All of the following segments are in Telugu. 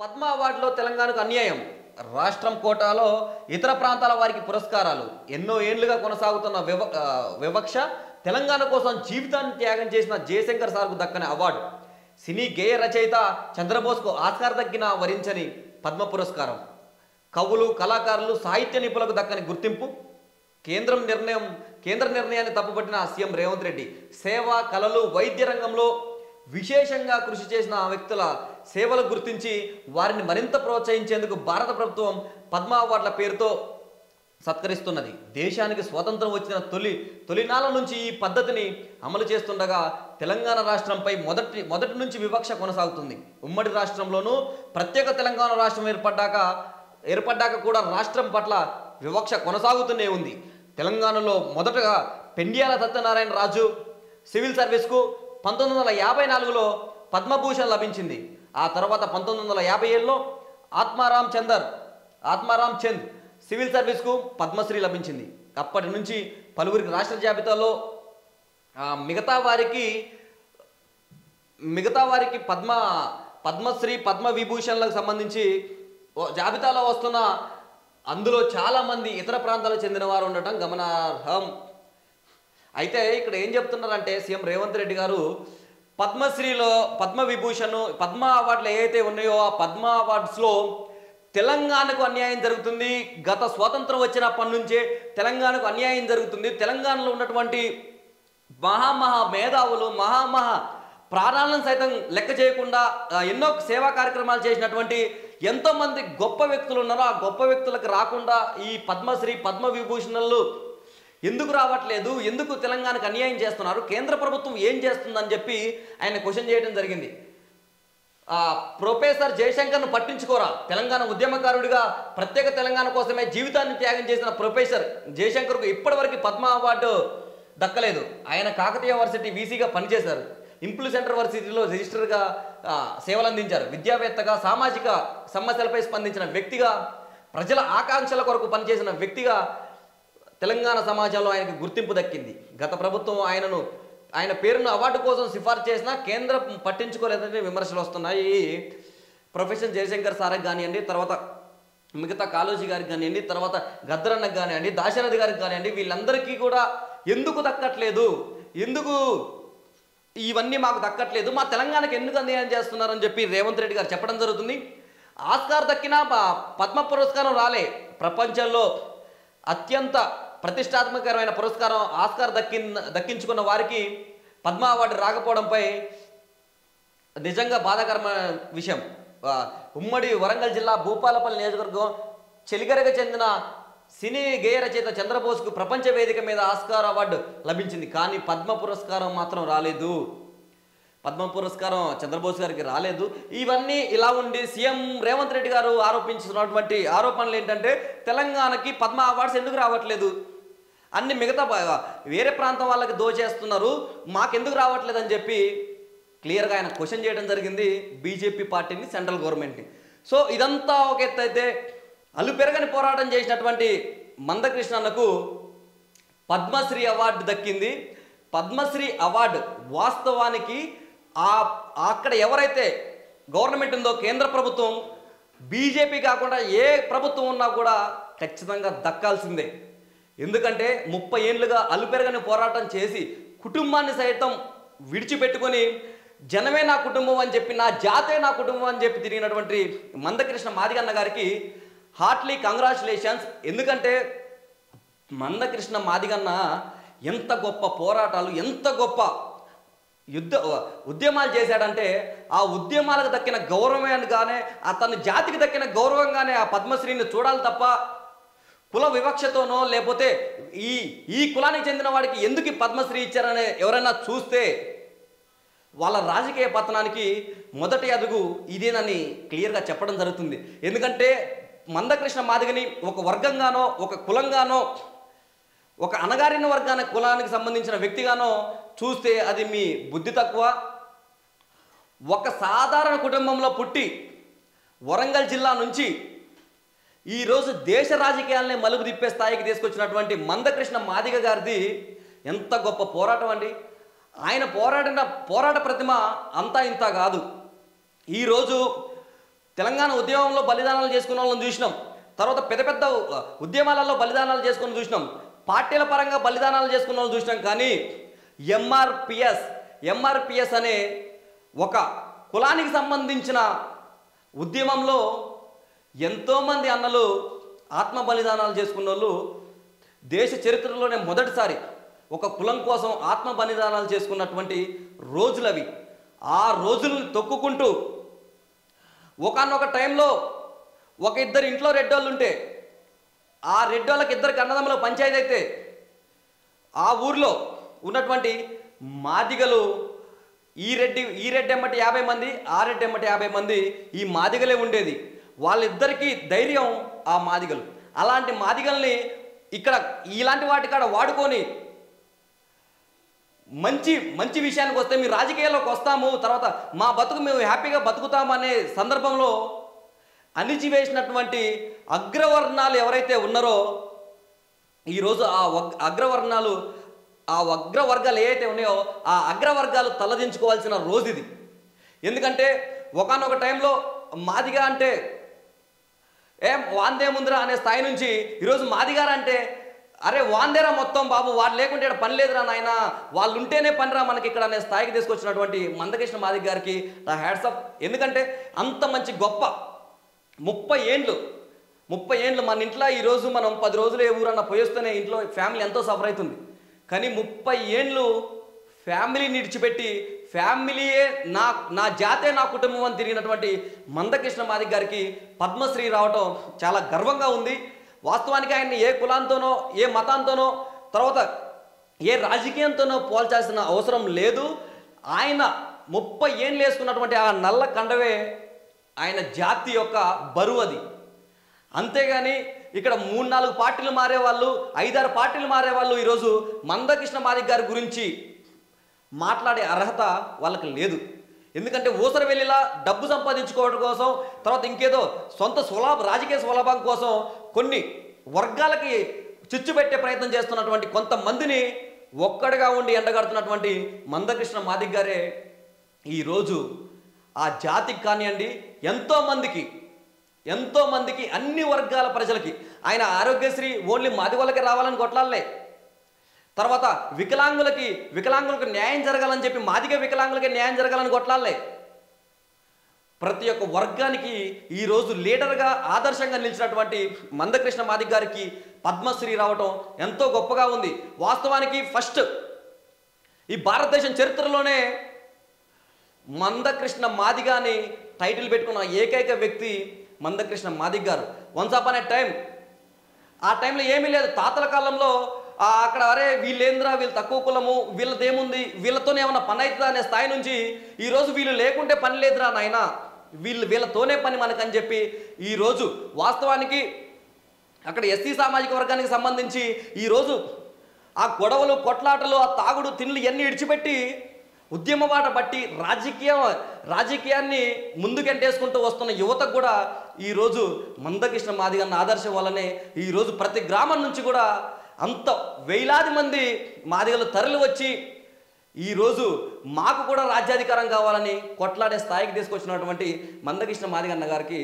పద్మ అవార్డులో తెలంగాణకు అన్యాయం. రాష్ట్రం కోటాలో ఇతర ప్రాంతాల వారికి పురస్కారాలు. ఎన్నో ఏళ్లుగా కొనసాగుతున్న వివక్ష. తెలంగాణ కోసం జీవితాన్ని త్యాగం చేసిన జయశంకర్ సార్కు దక్కని అవార్డు. సినీ గేయ రచయిత చంద్రబోస్కు ఆస్కార్ దక్కిన వరించని పద్మ పురస్కారం. కవులు, కళాకారులు, సాహిత్య నిపుణులకు దక్కని గుర్తింపు. కేంద్ర నిర్ణయాన్ని తప్పుపట్టిన సీఎం రేవంత్ రెడ్డి. సేవ, కళలు, వైద్య రంగంలో విశేషంగా కృషి చేసిన వ్యక్తుల సేవలు గుర్తించి వారిని మరింత ప్రోత్సహించేందుకు భారత ప్రభుత్వం పద్మ అవార్డుల పేరుతో సత్కరిస్తున్నది. దేశానికి స్వాతంత్రం వచ్చిన తొలినాళ్ళ నుంచి ఈ పద్ధతిని అమలు చేస్తుండగా తెలంగాణ రాష్ట్రంపై మొదటి నుంచి వివక్ష కొనసాగుతుంది. ఉమ్మడి రాష్ట్రంలోనూ ప్రత్యేక తెలంగాణ రాష్ట్రం ఏర్పడ్డాక కూడా రాష్ట్రం పట్ల వివక్ష కొనసాగుతూనే ఉంది. తెలంగాణలో మొదటగా పెండ్యాల సత్యనారాయణ రాజు సివిల్ సర్వీస్కు 1954లో పద్మభూషణ్ లభించింది. ఆ తర్వాత 1957లో ఆత్మారాం చంద్ సివిల్ సర్వీస్కు పద్మశ్రీ లభించింది. అప్పటి నుంచి పలువురికి రాష్ట్ర జాబితాలో మిగతా వారికి పద్మశ్రీ, పద్మవిభూషణ్లకు సంబంధించి జాబితాలో వస్తున్న అందులో చాలామంది ఇతర ప్రాంతాలకు చెందిన వారు ఉండటం గమనార్హం. అయితే ఇక్కడ ఏం చెప్తున్నారంటే సీఎం రేవంత్ రెడ్డి గారు పద్మశ్రీలో పద్మవిభూషణ్, పద్మ అవార్డులు ఏవైతే ఉన్నాయో ఆ పద్మ అవార్డ్స్లో తెలంగాణకు అన్యాయం జరుగుతుంది. గత స్వాతంత్రం వచ్చినప్పటి నుంచే తెలంగాణకు అన్యాయం జరుగుతుంది. తెలంగాణలో ఉన్నటువంటి మేధావులు, ప్రాణాలను సైతం లెక్క చేయకుండా ఎన్నో సేవా కార్యక్రమాలు చేసినటువంటి ఎంతోమంది గొప్ప వ్యక్తులు ఉన్నారో ఆ గొప్ప వ్యక్తులకు రాకుండా ఈ పద్మశ్రీ, పద్మవిభూషణలు ఎందుకు రావట్లేదు, ఎందుకు తెలంగాణకు అన్యాయం చేస్తున్నారు, కేంద్ర ప్రభుత్వం ఏం చేస్తుందని చెప్పి ఆయన క్వశ్చన్ చేయడం జరిగింది. ప్రొఫెసర్ జయశంకర్ను పట్టించుకోరా, తెలంగాణ ఉద్యమకారుడిగా ప్రత్యేక తెలంగాణ కోసమే జీవితాన్ని త్యాగం చేసిన ప్రొఫెసర్ జయశంకర్కు ఇప్పటివరకు పద్మ అవార్డు దక్కలేదు. ఆయన కాకతీయ యూనివర్సిటీ వీసీగా పనిచేశారు. ఇంప్లూ సెంటర్ యూనివర్సిటీలో రిజిస్టర్గా సేవలు అందించారు. విద్యావేత్తగా, సామాజిక సమస్యలపై స్పందించిన వ్యక్తిగా, ప్రజల ఆకాంక్షల కొరకు పనిచేసిన వ్యక్తిగా తెలంగాణ సమాజంలో ఆయనకు గుర్తింపు దక్కింది. గత ప్రభుత్వం ఆయన పేరును అవార్డు కోసం సిఫార్సు చేసినా కేంద్రం పట్టించుకోలేదని విమర్శలు వస్తున్నాయి. ప్రొఫెసర్ జయశంకర్ సార్కి కానివ్వండి, తర్వాత మిగతా కాళోజీ గారికి కానివ్వండి, తర్వాత గద్దరన్నకు కానివ్వండి, దాశరథి గారికి కానివ్వండి, వీళ్ళందరికీ కూడా ఎందుకు దక్కట్లేదు, ఎందుకు ఇవన్నీ మాకు దక్కట్లేదు, మా తెలంగాణకు ఎందుకు అన్యాయం చేస్తున్నారని చెప్పి రేవంత్ రెడ్డి గారు చెప్పడం జరుగుతుంది. ఆస్కార్ దక్కిన పద్మ పురస్కారం రాలే. ప్రపంచంలో అత్యంత ప్రతిష్టాత్మకమైన పురస్కారం ఆస్కార్ దక్కించుకున్న వారికి పద్మ అవార్డు రాకపోవడంపై నిజంగా బాధాకరమైన విషయం. ఉమ్మడి వరంగల్ జిల్లా భూపాలపల్లి నియోజకవర్గం చెలిగరగ చెందిన సినీ గేయ రచయిత చంద్రబోస్కు ప్రపంచ వేదిక మీద ఆస్కార్ అవార్డు లభించింది. కానీ పద్మ పురస్కారం మాత్రం రాలేదు. పద్మ పురస్కారం చంద్రబోస్ గారికి రాలేదు. ఇవన్నీ ఇలా ఉండి సీఎం రేవంత్ రెడ్డి గారు ఆరోపించుతున్నటువంటి ఆరోపణలు ఏంటంటే తెలంగాణకి పద్మ అవార్డ్స్ ఎందుకు రావట్లేదు, అన్ని మిగతా వేరే ప్రాంతం వాళ్ళకి దోచేస్తున్నారు, మాకెందుకు రావట్లేదు అని చెప్పి క్లియర్గా ఆయన క్వశ్చన్ చేయడం జరిగింది బీజేపీ పార్టీని, సెంట్రల్ గవర్నమెంట్ని. సో ఇదంతా ఒక ఎత్తు అయితే అలుపెరగని పోరాటం చేసినటువంటి మందకృష్ణన్నకు పద్మశ్రీ అవార్డు దక్కింది. పద్మశ్రీ అవార్డు వాస్తవానికి అక్కడ ఎవరైతే గవర్నమెంట్ ఉందో కేంద్ర ప్రభుత్వం, బీజేపీ కాకుండా ఏ ప్రభుత్వం ఉన్నా కూడా ఖచ్చితంగా దక్కాల్సిందే. ఎందుకంటే 30 ఏళ్ళుగా అలుపెరగని పోరాటం చేసి కుటుంబాన్ని సైతం విడిచిపెట్టుకొని జనమే నా కుటుంబం అని చెప్పి, నా జాతే నా కుటుంబం అని చెప్పి తిరిగినటువంటి మందకృష్ణ మాదిగన్న గారికి హార్ట్లీ కంగ్రాచులేషన్స్. ఎందుకంటే మందకృష్ణ మాదిగన్న ఎంత గొప్ప పోరాటాలు, ఎంత గొప్ప ఉద్యమాలు చేశాడంటే ఆ ఉద్యమాలకు దక్కిన గౌరవంగానే, అతని జాతికి దక్కిన గౌరవంగానే ఆ పద్మశ్రీని చూడాలి తప్ప కుల వివక్షతోనో లేకపోతే ఈ కులానికి చెందిన వాడికి ఎందుకు పద్మశ్రీ ఇచ్చారనే ఎవరైనా చూస్తే వాళ్ళ రాజకీయ పతనానికి మొదటి అడుగు ఇదేనని క్లియర్గా చెప్పడం జరుగుతుంది. ఎందుకంటే మందకృష్ణ మాదిగని ఒక వర్గంగానో, ఒక కులంగానో, ఒక అణగారిన కులానికి సంబంధించిన వ్యక్తిగానో చూస్తే అది మీ బుద్ధి తక్కువ. ఒక సాధారణ కుటుంబంలో పుట్టి వరంగల్ జిల్లా నుంచి ఈరోజు దేశ రాజకీయాలనే మలుపు తిప్పే స్థాయికి తీసుకొచ్చినటువంటి మందకృష్ణ మాదిగ గారిది ఎంత గొప్ప పోరాటం అండి. ఆయన పోరాట ప్రతిమ అంతా ఇంత కాదు. ఈరోజు తెలంగాణ ఉద్యమంలో బలిదానాలు చేసుకున్న వాళ్ళని చూసినాం. తర్వాత పెద్ద పెద్ద ఉద్యమాలలో బలిదానాలు చేసుకుని చూసినాం. పార్టీల పరంగా బలిదానాలు చేసుకున్న వాళ్ళని చూసినాం. కానీ ఎంఆర్పిఎస్ అనే ఒక కులానికి సంబంధించిన ఉద్యమంలో ఎంతోమంది అన్నలు ఆత్మ బలిదానాలు చేసుకున్న వాళ్ళు దేశ చరిత్రలోనే మొదటిసారి ఒక కులం కోసం ఆత్మ బలిదానాలు చేసుకున్నటువంటి రోజులవి. ఆ రోజులను తొక్కుకుంటూ ఒకానొక టైంలో ఒక ఇద్దరు ఇంట్లో రెడ్డోళ్ళు ఉంటే ఆ రెడ్డోళ్ళకి ఇద్దరికి అన్నదమ్ముల పంచాయతీ అయితే ఆ ఊర్లో ఉన్నటువంటి మాదిగలు ఈ రెడ్డి ఎమ్మటి 50 మంది, ఆ రెడ్డి ఎమ్మటి 50 మంది ఈ మాదిగలే ఉండేది. వాళ్ళిద్దరికీ ధైర్యం ఆ మాదిగలు. అలాంటి మాదిగల్ని ఇక్కడ ఇలాంటి వాటికాడ వాడుకొని మంచి విషయానికి వస్తే మీరు రాజకీయాల్లోకి వస్తాము, తర్వాత మా బతుకు మేము హ్యాపీగా బతుకుతాము అనే సందర్భంలో అణిచివేసినటువంటి అగ్రవర్ణాలు ఎవరైతే ఉన్నారో ఈరోజు ఆ అగ్రవర్గాలు ఏవైతే ఉన్నాయో ఆ అగ్రవర్గాలు తలదించుకోవాల్సిన రోజు ఇది. ఎందుకంటే ఒకానొక టైంలో మాదిగా అంటే వాందేముందిరా అనే స్థాయి నుంచి ఈరోజు మాదిగారా అంటే అరే వాందేరా మొత్తం బాబు, వాడు లేకుంటే ఇక్కడ పని లేదురా నాయన, వాళ్ళు ఉంటేనే పనిరా మనకి ఇక్కడ అనే స్థాయికి తీసుకొచ్చినటువంటి మందకృష్ణ మాదిగ గారికి నా హ్యాట్సప్. ఎందుకంటే అంత మంచి గొప్ప 30 ఏండ్లు మన ఇంట్లో ఈరోజు మనం 10 రోజులు ఏ ఊరన్నా పోయేస్తేనే ఇంట్లో ఫ్యామిలీ ఎంతో సఫర్ అవుతుంది. కానీ 30 ఏండ్లు ఫ్యామిలీని విడిచిపెట్టి ఫ్యామిలీయే నా జాతే నా కుటుంబం అని తిరిగినటువంటి మందకృష్ణ మాదిగ గారికి పద్మశ్రీ రావటం చాలా గర్వంగా ఉంది. వాస్తవానికి ఆయన్ని ఏ కులాంతోనో ఏ మతాంతోనో తర్వాత ఏ రాజకీయంతోనో పోల్చాల్సిన అవసరం లేదు. ఆయన 30 ఏండ్లు వేసుకున్నటువంటి ఆ నల్ల కండవే ఆయన జాతి యొక్క బరువు అది. అంతేగాని ఇక్కడ 3-4 పార్టీలు మారేవాళ్ళు, 5-6 పార్టీలు మారేవాళ్ళు ఈరోజు మందకృష్ణ మాదిగ గారి గురించి మాట్లాడే అర్హత వాళ్ళకి లేదు. ఎందుకంటే ఊసర వెళ్ళిలా డబ్బు సంపాదించుకోవడం కోసం, తర్వాత ఇంకేదో సొంత రాజకీయ స్వలాభం కోసం కొన్ని వర్గాలకి చిచ్చు పెట్టే ప్రయత్నం చేస్తున్నటువంటి కొంతమందిని ఒక్కడిగా ఉండి ఎండగడుతున్నటువంటి మందకృష్ణ మాదిగ గారే ఈరోజు ఆ జాతికి కానివ్వండి ఎంతోమందికి అన్ని వర్గాల ప్రజలకి ఆయన ఆరోగ్యశ్రీ ఓన్లీ మాది వాళ్ళకి రావాలని కొట్లాలే. తర్వాత వికలాంగులకు న్యాయం జరగాలని చెప్పి మాదిగ వికలాంగులకి న్యాయం జరగాలని కొట్లాలే. ప్రతి ఒక్క వర్గానికి ఈరోజు లీడర్గా ఆదర్శంగా నిలిచినటువంటి మందకృష్ణ మాదిగ గారికి పద్మశ్రీ రావటం ఎంతో గొప్పగా ఉంది. వాస్తవానికి ఫస్ట్ ఈ భారతదేశం చరిత్రలోనే మందకృష్ణ మాదిగ అని టైటిల్ పెట్టుకున్న ఏకైక వ్యక్తి మందకృష్ణ మాదిగ గారు. వన్స్ అపాన్ ఏ టైం, ఆ టైంలో ఏమీ లేదు. తాతల కాలంలో అక్కడ అరే వీళ్ళేంద్రా, వీళ్ళు తక్కువ కులము, వీళ్ళదేముంది, వీళ్ళతోనే ఏమన్నా పని అవుతుందా అనే స్థాయి నుంచి ఈరోజు వీళ్ళు లేకుంటే పని లేదురా నాయన, వీళ్ళతోనే పని మనకని చెప్పి ఈరోజు వాస్తవానికి అక్కడ ఎస్సీ సామాజిక వర్గానికి సంబంధించి ఈరోజు ఆ గొడవలు కొట్లాటలు ఆ తాగుడు తిండ్లు ఇవన్నీ ఇడిచిపెట్టి ఉద్యమ బాట బట్టి రాజకీయాన్ని ముందుకెంటేసుకుంటూ వస్తున్న యువతకు కూడా ఈరోజు మందకృష్ణ మాదిగ అన్న ఆదర్శం వల్లనే ఈరోజు ప్రతి గ్రామం నుంచి కూడా అంత వేలాది మంది మాదిగలు తరలి వచ్చి ఈరోజు మాకు కూడా రాజ్యాధికారం కావాలని కొట్లాడే స్థాయికి తీసుకొచ్చినటువంటి మందకృష్ణ మాదిగ అన్న గారికి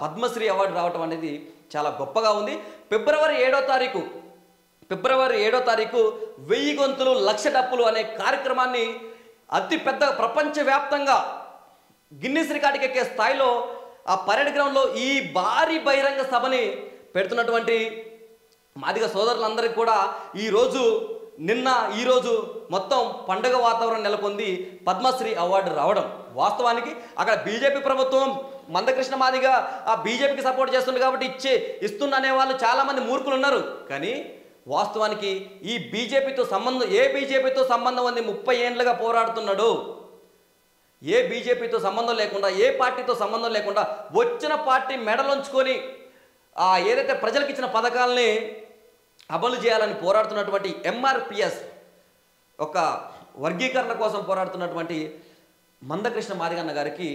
పద్మశ్రీ అవార్డు రావటం అనేది చాలా గొప్పగా ఉంది. ఫిబ్రవరి 7వ తారీఖు 1000 గొంతులు 1,00,000 డప్పులు అనే కార్యక్రమాన్ని అతిపెద్ద ప్రపంచవ్యాప్తంగా గిన్నిస్ రికార్డుకి ఎక్కే స్థాయిలో ఆ పరేడ్ గ్రౌండ్లో ఈ భారీ బహిరంగ సభని పెడుతున్నటువంటి మాదిగ సోదరులందరికీ కూడా ఈరోజు మొత్తం పండుగ వాతావరణం నెలకొంది పద్మశ్రీ అవార్డు రావడం. వాస్తవానికి అక్కడ బీజేపీ ప్రభుత్వం మందకృష్ణ మాదిగ ఆ బీజేపీకి సపోర్ట్ చేస్తుంది కాబట్టి ఇస్తున్ననే వాళ్ళు చాలామంది మూర్ఖులు ఉన్నారు. కానీ వాస్తవానికి ఈ బీజేపీతో సంబంధం ఉంది. 30 ఏండ్లుగా పోరాడుతున్నాడు. ఏ బీజేపీతో సంబంధం లేకుండా, ఏ పార్టీతో సంబంధం లేకుండా వచ్చిన పార్టీ మెడలుంచుకొని ఏదైతే ప్రజలకు ఇచ్చిన పథకాలని అమలు చేయాలని పోరాడుతున్నటువంటి ఎంఆర్పిఎస్ ఒక వర్గీకరణ కోసం పోరాడుతున్నటువంటి మందకృష్ణ మాదిగ అన్న గారికి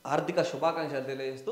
ఆర్థిక శుభాకాంక్షలు తెలియజేస్తూ